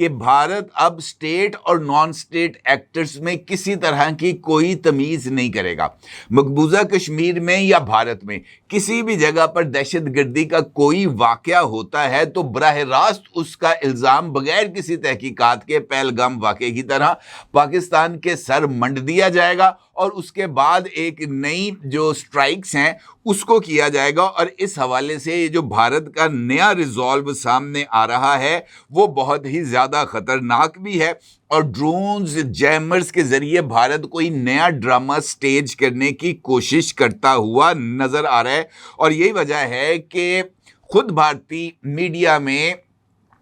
کہ بھارت اب اسٹیٹ اور نان اسٹیٹ ایکٹرز میں کسی طرح کی کوئی تمیز نہیں کرے گا. مقبوضہ کشمیر میں یا بھارت میں کسی بھی جگہ پر دہشت گردی کا کوئی واقعہ ہوتا ہے تو براہ راست اس کا الزام بغیر کسی تحقیقات کے پہلگام واقعے کی طرح پاکستان کے سر منڈ دیا جائے گا اور اس کے بعد ایک نئی جو سٹرائکس ہیں اس کو کیا جائے گا. اور اس حوالے سے یہ جو بھارت کا نیا ریزالو سامنے آ رہا ہے وہ بہت ہی زیادہ خطرناک بھی ہے اور ڈرونز جیمرز کے ذریعے بھارت کوئی نیا ڈرامہ سٹیج کرنے کی کوشش کرتا ہوا نظر آ رہا ہے. اور یہی وجہ ہے کہ خود بھارتی میڈیا میں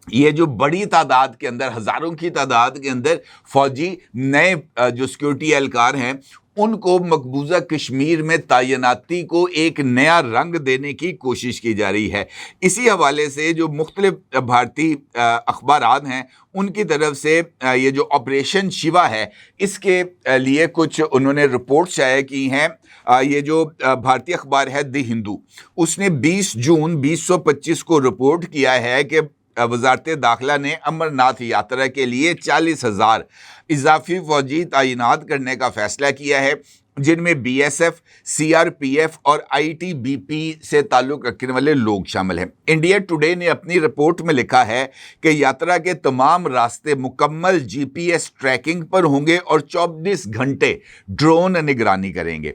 یہ جو بڑی تعداد کے اندر ہزاروں کی تعداد کے اندر فوجی نئے جو سیکیورٹی اہلکار ہیں ان کو مقبوضہ کشمیر میں تعیناتی کو ایک نیا رنگ دینے کی کوشش کی جا رہی ہے. اسی حوالے سے جو مختلف بھارتی اخبارات ہیں ان کی طرف سے یہ جو آپریشن شیوا ہے اس کے لیے کچھ انہوں نے رپورٹ شائع کی ہیں. یہ جو بھارتی اخبار ہے دی ہندو اس نے 20 جون 2025 کو رپورٹ کیا ہے کہ وزارت داخلہ نے امرناتھ یاترا کے لیے 40,000 اضافی فوجی تعینات کرنے کا فیصلہ کیا ہے جن میں B S F, C R P F اور آئی ٹی بی پی سے تعلق رکھنے والے لوگ شامل ہیں. انڈیا ٹوڈے نے اپنی رپورٹ میں لکھا ہے کہ یاترا کے تمام راستے مکمل جی پی ایس ٹریکنگ پر ہوں گے اور 24 گھنٹے ڈرون نگرانی کریں گے.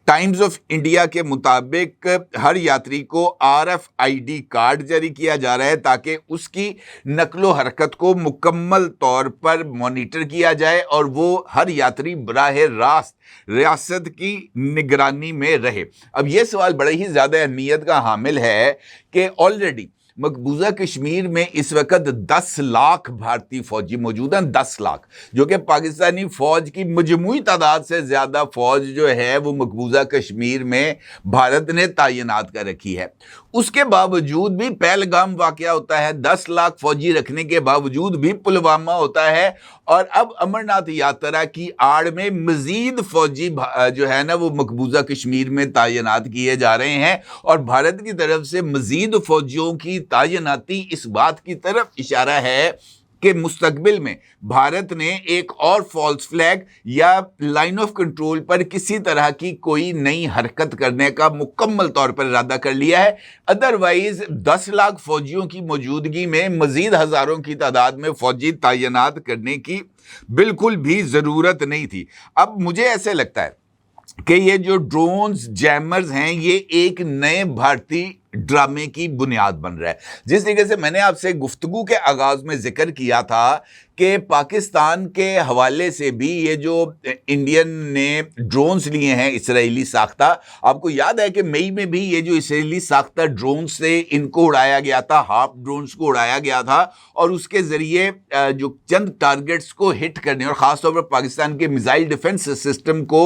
ٹائمز آف انڈیا کے مطابق ہر یاتری کو R F I D card جاری کیا جا رہا ہے تاکہ اس کی نقل و حرکت کو مکمل طور پر مانیٹر کیا جائے اور وہ ہر یاتری براہ راست ریاست کی نگرانی میں رہے. اب یہ سوال بڑے ہی زیادہ اہمیت کا حامل ہے کہ آلریڈی مقبوضہ کشمیر میں اس وقت 10 لاکھ بھارتی فوجی موجود ہیں. 10 لاکھ جو کہ پاکستانی فوج کی مجموعی تعداد سے زیادہ فوج جو ہے وہ مقبوضہ کشمیر میں بھارت نے تعینات کر رکھی ہے. اس کے باوجود بھی پہلگام واقعہ ہوتا ہے, 10 لاکھ فوجی رکھنے کے باوجود بھی پلوامہ ہوتا ہے, اور اب امرناتھ یاترا کی آڑ میں مزید فوجی جو ہے نا وہ مقبوضہ کشمیر میں تعینات کیے جا رہے ہیں, اور بھارت کی طرف سے مزید فوجیوں کی تعیناتی اس بات کی طرف اشارہ ہے کہ مستقبل میں بھارت نے ایک اور فالس فلیگ یا لائن آف کنٹرول پر کسی طرح کی کوئی نئی حرکت کرنے کا مکمل طور پر ارادہ کر لیا ہے. ادروائز 10 لاکھ فوجیوں کی موجودگی میں مزید ہزاروں کی تعداد میں فوجی تعینات کرنے کی بالکل بھی ضرورت نہیں تھی. اب مجھے ایسے لگتا ہے کہ یہ جو ڈرونز جیمرز ہیں یہ ایک نئے بھارتی ڈرامے کی بنیاد بن رہا ہے. جس طریقے سے میں نے آپ سے گفتگو کے آغاز میں ذکر کیا تھا کہ پاکستان کے حوالے سے بھی یہ جو انڈین نے ڈرونز لیے ہیں اسرائیلی ساختہ, آپ کو یاد ہے کہ مئی میں بھی یہ جو اسرائیلی ساختہ ڈرونز سے ان کو اڑایا گیا تھا, ہاف ڈرونز کو اڑایا گیا تھا, اور اس کے ذریعے جو چند ٹارگٹس کو ہٹ کرنے اور خاص طور پر پاکستان کے میزائل ڈیفنس سسٹم کو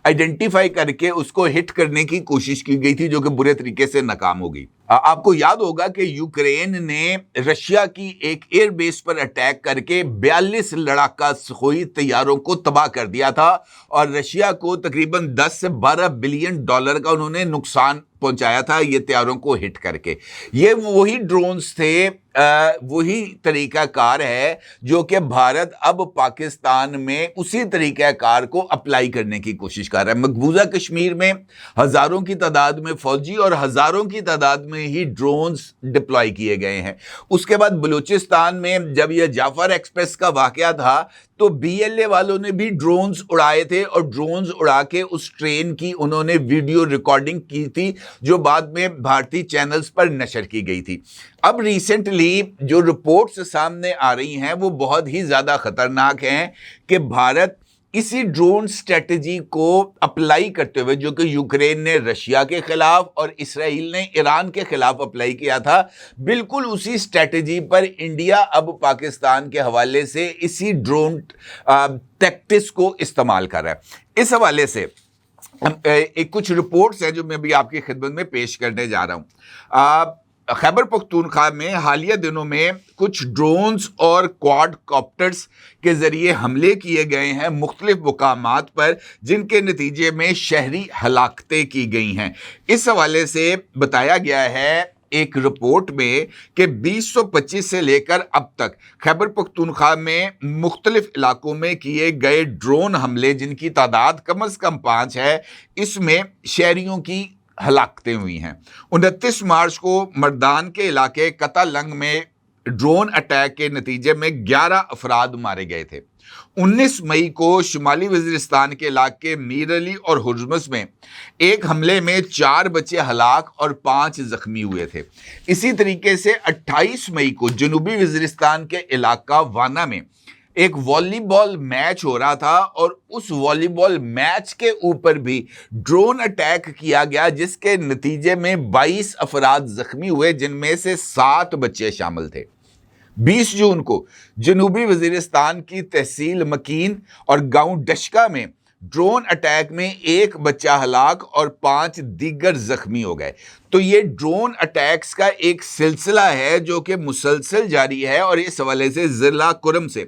آئیڈینٹیفائی کر کے اس کو ہٹ کرنے کی کوشش کی گئی تھی جو کہ برے طریقے سے ناکام ہو گئی. آپ کو یاد ہوگا کہ یوکرین نے رشیا کی ایک ایئر بیس پر اٹیک کر کے 42 لڑاکا سخوئی طیاروں کو تباہ کر دیا تھا, اور رشیا کو تقریباً 10 سے 12 بلین ڈالر کا انہوں نے نقصان پہنچایا تھا یہ طیاروں کو ہٹ کر کے. یہ وہی ڈرونز تھے, وہی طریقہ کار ہے جو کہ بھارت اب پاکستان میں اسی طریقہ کار کو اپلائی کرنے کی کوشش کر رہا ہے. مقبوضہ کشمیر میں ہزاروں کی تعداد میں فوجی اور ہزاروں کی تعداد میں ہی ڈرونز ڈپلائی کیے گئے ہیں. اس کے بعد بلوچستان میں جب یہ جعفر ایکسپریس کا واقعہ تھا تو بی ایل اے والوں نے بھی ڈرونز اڑائے تھے, اور ڈرونز اڑا کے اس ٹرین کی انہوں نے ویڈیو ریکارڈنگ کی تھی جو بعد میں بھارتی چینلز پر نشر کی گئی تھی. اب ریسنٹلی جو رپورٹس سامنے آ رہی ہیں وہ بہت ہی زیادہ خطرناک ہیں کہ بھارت اسی ڈرون سٹریٹجی کو اپلائی کرتے ہوئے جو کہ یوکرین نے رشیا کے خلاف اور اسرائیل نے ایران کے خلاف اپلائی کیا تھا, بالکل اسی سٹریٹجی پر انڈیا اب پاکستان کے حوالے سے اسی ڈرون ٹیکٹکس کو استعمال کر رہا ہے. اس حوالے سے ایک کچھ رپورٹس ہیں جو میں بھی آپ کی خدمت میں پیش کرنے جا رہا ہوں. خیبر پختونخوا میں حالیہ دنوں میں کچھ ڈرونز اور کواد کاپٹرز کے ذریعے حملے کیے گئے ہیں مختلف مقامات پر, جن کے نتیجے میں شہری ہلاکتیں کی گئی ہیں. اس حوالے سے بتایا گیا ہے ایک رپورٹ میں کہ 2025 سے لے کر اب تک خیبر پختونخوا میں مختلف علاقوں میں کیے گئے ڈرون حملے جن کی تعداد کم از کم 5 ہے، اس میں شہریوں کی ہلاکتیں ہوئی ہیں۔ 29 مارچ کو مردان کے علاقے قطع لنگ میں ڈرون اٹیک کے نتیجے میں 11 افراد مارے گئے تھے۔ 19 مئی کو شمالی وزیرستان کے علاقے میر علی اور ہرمز میں ایک حملے میں 4 بچے ہلاک اور 5 زخمی ہوئے تھے۔ اسی طریقے سے 28 مئی کو جنوبی وزیرستان کے علاقہ وانا میں ایک والی بال میچ ہو رہا تھا اور اس والی بال میچ کے اوپر بھی ڈرون اٹیک کیا گیا، جس کے نتیجے میں 22 افراد زخمی ہوئے، جن میں سے 7 بچے شامل تھے۔ 20 جون کو جنوبی وزیرستان کی تحصیل مکین اور گاؤں ڈشکا میں ڈرون اٹیک میں 1 بچہ ہلاک اور 5 دیگر زخمی ہو گئے۔ تو یہ ڈرون اٹیکس کا ایک سلسلہ ہے جو کہ مسلسل جاری ہے، اور اس حوالے سے ضلع کرم سے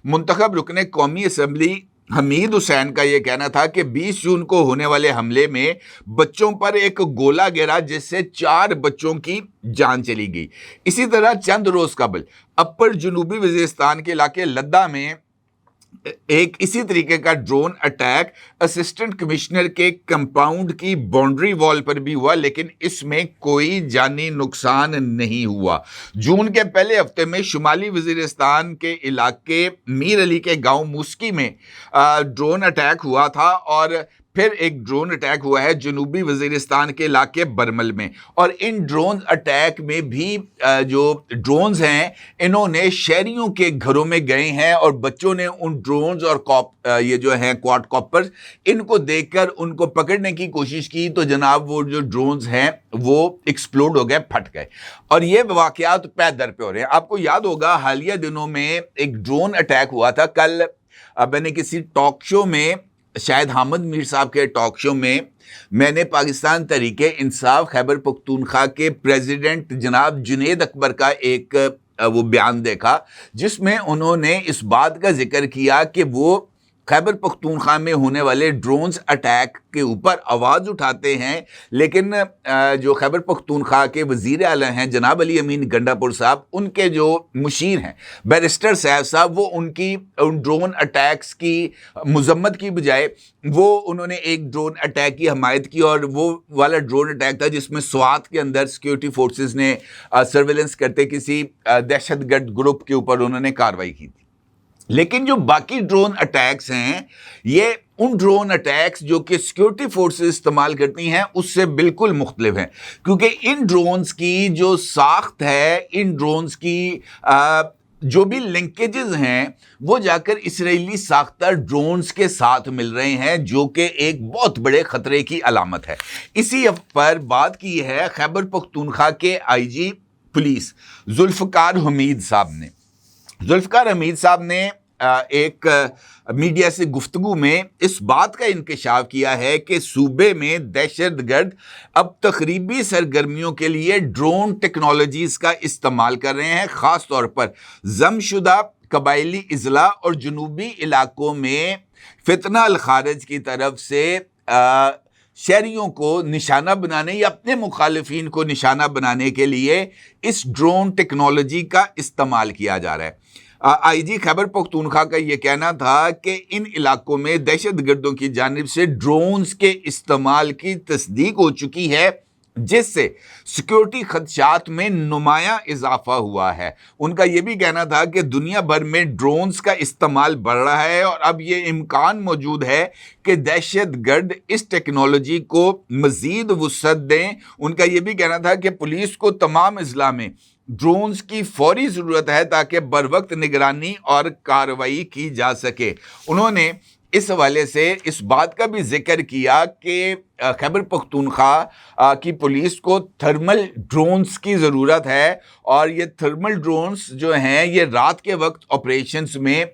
منتخب رکن قومی اسمبلی حمید حسین کا یہ کہنا تھا کہ 20 جون کو ہونے والے حملے میں بچوں پر ایک گولہ گرا، جس سے 4 بچوں کی جان چلی گئی۔ اسی طرح چند روز قبل اپر جنوبی وزیرستان کے علاقے لدہ میں ایک اسی طریقے کا ڈرون اٹیک اسسٹنٹ کمشنر کے کمپاؤنڈ کی باؤنڈری وال پر بھی ہوا، لیکن اس میں کوئی جانی نقصان نہیں ہوا۔ جون کے پہلے ہفتے میں شمالی وزیرستان کے علاقے میر علی کے گاؤں موسکی میں ڈرون اٹیک ہوا تھا، اور پھر ایک ڈرون اٹیک ہوا ہے جنوبی وزیرستان کے علاقے برمل میں، اور ان ڈرون اٹیک میں بھی جو ڈرونز ہیں انہوں نے شہریوں کے گھروں میں گئے ہیں، اور بچوں نے ان ڈرونز اور یہ جو ہیں کوارڈ کاپرز ان کو دیکھ کر ان کو پکڑنے کی کوشش کی، تو جناب وہ جو ڈرونز ہیں وہ ایکسپلوڈ ہو گئے، پھٹ گئے، اور یہ واقعات پے در پہ ہو رہے ہیں۔ آپ کو یاد ہوگا حالیہ دنوں میں ایک ڈرون اٹیک ہوا تھا۔ کل میں نے کسی ٹاک شو میں، شاید حامد میر صاحب کے ٹاک شو میں نے پاکستان تحریک انصاف خیبر پختونخوا کے پریزیڈنٹ جناب جنید اکبر کا ایک وہ بیان دیکھا، جس میں انہوں نے اس بات کا ذکر کیا کہ وہ خیبر پختونخوا میں ہونے والے ڈرونز اٹیک کے اوپر آواز اٹھاتے ہیں، لیکن جو خیبر پختونخوا کے وزیر اعلیٰ ہیں جناب علی امین گنڈا پور صاحب، ان کے جو مشیر ہیں بیرسٹر صاحب، وہ ان ڈرون اٹیکس کی مذمت کی بجائے وہ انہوں نے ایک ڈرون اٹیک کی حمایت کی، اور وہ والا ڈرون اٹیک تھا جس میں سوات کے اندر سیکیورٹی فورسز نے سرویلنس کرتے کسی دہشت گرد گروپ کے اوپر انہوں نے کارروائی کی تھی۔ لیکن جو باقی ڈرون اٹیکس ہیں، یہ ان ڈرون اٹیکس جو کہ سیکیورٹی فورسز استعمال کرتی ہیں اس سے بالکل مختلف ہیں، کیونکہ ان ڈرونز کی جو ساخت ہے، ان ڈرونز کی جو بھی لنکیجز ہیں، وہ جا کر اسرائیلی ساختہ ڈرونز کے ساتھ مل رہے ہیں، جو کہ ایک بہت بڑے خطرے کی علامت ہے۔ اسی پر بات کی ہے خیبر پختونخوا کے آئی جی پولیس ذوالفقار حمید صاحب نے۔ ذوالفقار حمید صاحب نے ایک میڈیا سے گفتگو میں اس بات کا انکشاف کیا ہے کہ صوبے میں دہشت گرد اب تخریبی سرگرمیوں کے لیے ڈرون ٹیکنالوجیز کا استعمال کر رہے ہیں، خاص طور پر ضم شدہ قبائلی اضلاع اور جنوبی علاقوں میں فتنہ الخارج کی طرف سے شہریوں کو نشانہ بنانے یا اپنے مخالفین کو نشانہ بنانے کے لیے اس ڈرون ٹیکنالوجی کا استعمال کیا جا رہا ہے۔ آئی جی خیبر پختونخوا کا یہ کہنا تھا کہ ان علاقوں میں دہشت گردوں کی جانب سے ڈرونز کے استعمال کی تصدیق ہو چکی ہے، جس سے سیکیورٹی خدشات میں نمایاں اضافہ ہوا ہے۔ ان کا یہ بھی کہنا تھا کہ دنیا بھر میں ڈرونز کا استعمال بڑھ رہا ہے، اور اب یہ امکان موجود ہے کہ دہشت گرد اس ٹیکنالوجی کو مزید وسعت دیں۔ ان کا یہ بھی کہنا تھا کہ پولیس کو تمام اضلاع میں ڈرونز کی فوری ضرورت ہے تاکہ بروقت نگرانی اور کارروائی کی جا سکے۔ انہوں نے اس حوالے سے اس بات کا بھی ذکر کیا کہ خیبر پختونخوا کی پولیس کو تھرمل ڈرونز کی ضرورت ہے، اور یہ تھرمل ڈرونز جو ہیں یہ رات کے وقت آپریشنز میں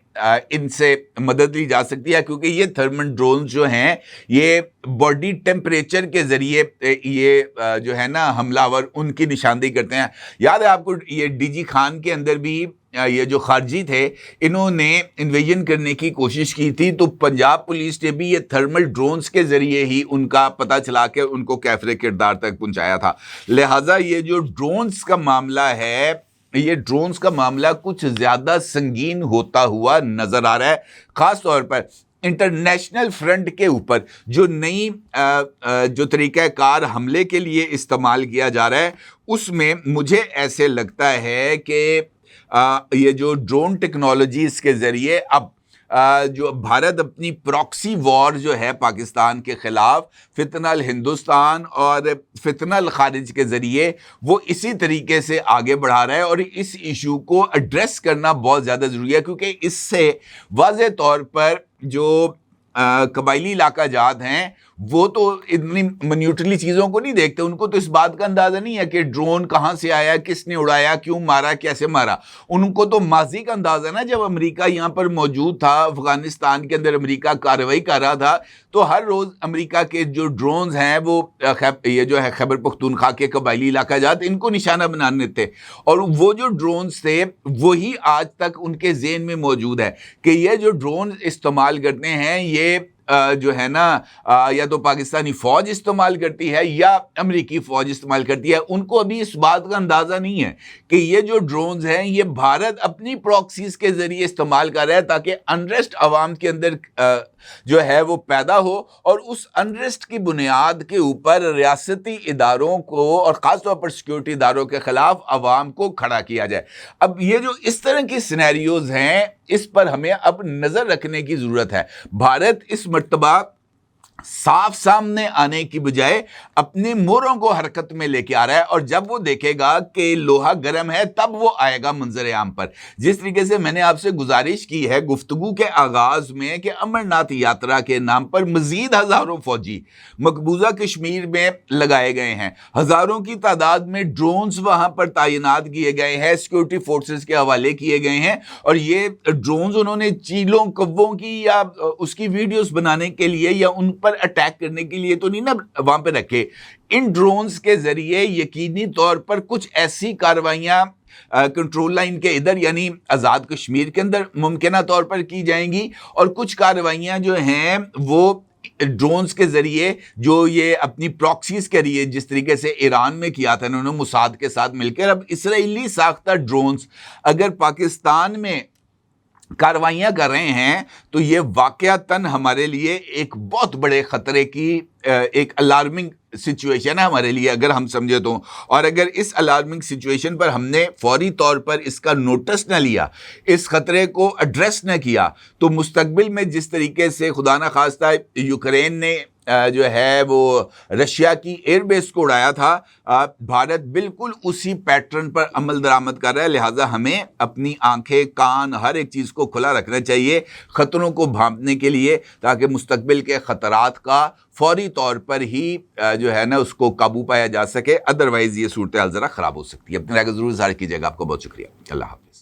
ان سے مدد لی جا سکتی ہے، کیونکہ یہ تھرمل ڈرونز جو ہیں یہ باڈی ٹیمپریچر کے ذریعے یہ جو ہے نا حملہ آور ان کی نشاندہی کرتے ہیں۔ یاد ہے آپ کو یہ ڈی جی خان کے اندر بھی یہ جو خارجی تھے انہوں نے انویژن کرنے کی کوشش کی تھی، تو پنجاب پولیس نے بھی یہ تھرمل ڈرونز کے ذریعے ہی ان کا پتہ چلا کے ان کو کیفر کردار تک پہنچایا تھا۔ لہٰذا یہ جو ڈرونز کا معاملہ ہے، یہ ڈرونز کا معاملہ کچھ زیادہ سنگین ہوتا ہوا نظر آ رہا ہے، خاص طور پر انٹرنیشنل فرنٹ کے اوپر جو نئی جو طریقہ کار حملے کے لیے استعمال کیا جا رہا ہے، اس میں مجھے ایسے لگتا ہے کہ یہ جو ڈرون ٹیکنالوجیز کے ذریعے اب جو بھارت اپنی پراکسی وار جو ہے پاکستان کے خلاف فتنہ الہندوستان اور فتنہ الخارج کے ذریعے وہ اسی طریقے سے آگے بڑھا رہا ہے، اور اس ایشو کو ایڈریس کرنا بہت زیادہ ضروری ہے، کیونکہ اس سے واضح طور پر جو قبائلی علاقہ جات ہیں وہ تو اتنی منیوٹلی چیزوں کو نہیں دیکھتے، ان کو تو اس بات کا اندازہ نہیں ہے کہ ڈرون کہاں سے آیا، کس نے اڑایا، کیوں مارا، کیسے مارا۔ ان کو تو ماضی کا اندازہ نا، جب امریکہ یہاں پر موجود تھا، افغانستان کے اندر امریکہ کارروائی کر رہا تھا، تو ہر روز امریکہ کے جو ڈرونز ہیں وہ یہ جو ہے خیبر پختونخوا کے قبائلی علاقہ جات ان کو نشانہ بنانے تھے، اور وہ جو ڈرونز تھے وہی آج تک ان کے ذہن میں موجود ہے کہ یہ جو ڈرون استعمال کرتے ہیں یہ جو ہے نا یا تو پاکستانی فوج استعمال کرتی ہے یا امریکی فوج استعمال کرتی ہے۔ ان کو ابھی اس بات کا اندازہ نہیں ہے کہ یہ جو ڈرونز ہیں یہ بھارت اپنی پراکسیز کے ذریعے استعمال کر رہا ہے تاکہ انریسٹ عوام کے اندر جو ہے وہ پیدا ہو، اور اس انریسٹ کی بنیاد کے اوپر ریاستی اداروں کو اور خاص طور پر سیکیورٹی اداروں کے خلاف عوام کو کھڑا کیا جائے۔ اب یہ جو اس طرح کی سینیریوز ہیں اس پر ہمیں اب نظر رکھنے کی ضرورت ہے۔ بھارت اس مرتبہ صاف سامنے آنے کی بجائے اپنے موروں کو حرکت میں لے کے آ رہا ہے، اور جب وہ دیکھے گا کہ لوہا گرم ہے تب وہ آئے گا منظر عام پر۔ جس طریقے سے میں نے آپ سے گزارش کی ہے گفتگو کے آغاز میں کہ امرناتھ یاترا کے نام پر مزید ہزاروں فوجی مقبوضہ کشمیر میں لگائے گئے ہیں، ہزاروں کی تعداد میں ڈرونز وہاں پر تعینات کیے گئے ہیں، سیکورٹی فورسز کے حوالے کیے گئے ہیں، اور یہ ڈرونز انہوں نے چیلوں کووں کی یا اس کی ویڈیوز بنانے کے لیے یا ان پر اٹیک کرنے کے لیے تو نہیں نا وہاں پہ رکھے۔ ان ڈرونز کے ذریعے یقینی طور پر کچھ ایسی کارروائیاں کنٹرول لائن کے ادھر یعنی آزاد کشمیر کے اندر ممکنہ طور پر کی جائیں گی، اور کچھ کارروائیاں جو ہیں وہ ڈرونز کے ذریعے جو یہ اپنی پراکسیز کے لیے جس طریقے سے ایران میں کیا تھا انہوں نے موساد کے ساتھ مل کر، اب اسرائیلی ساختہ ڈرونز اگر پاکستان میں کاروائیاں کر رہے ہیں تو یہ واقعتاً ہمارے لیے ایک بہت بڑے خطرے کی ایک الارمنگ سچویشن ہے ہمارے لیے اگر ہم سمجھے تو، اور اگر اس الارمنگ سچویشن پر ہم نے فوری طور پر اس کا نوٹس نہ لیا، اس خطرے کو ایڈریس نہ کیا، تو مستقبل میں جس طریقے سے خدا نہ خواستہ یوکرین نے جو ہے وہ رشیا کی ایئر بیس کو اڑایا تھا، بھارت بالکل اسی پیٹرن پر عمل درآمد کر رہا ہے۔ لہٰذا ہمیں اپنی آنکھیں، کان، ہر ایک چیز کو کھلا رکھنا چاہیے خطروں کو بھانپنے کے لیے، تاکہ مستقبل کے خطرات کا فوری طور پر ہی جو ہے نا اس کو قابو پایا جا سکے، ادروائز یہ صورتحال ذرا خراب ہو سکتی ہے۔ اپنی رائے کو ضرور اظہار کیجیے گا۔ آپ کو بہت شکریہ۔ اللہ حافظ۔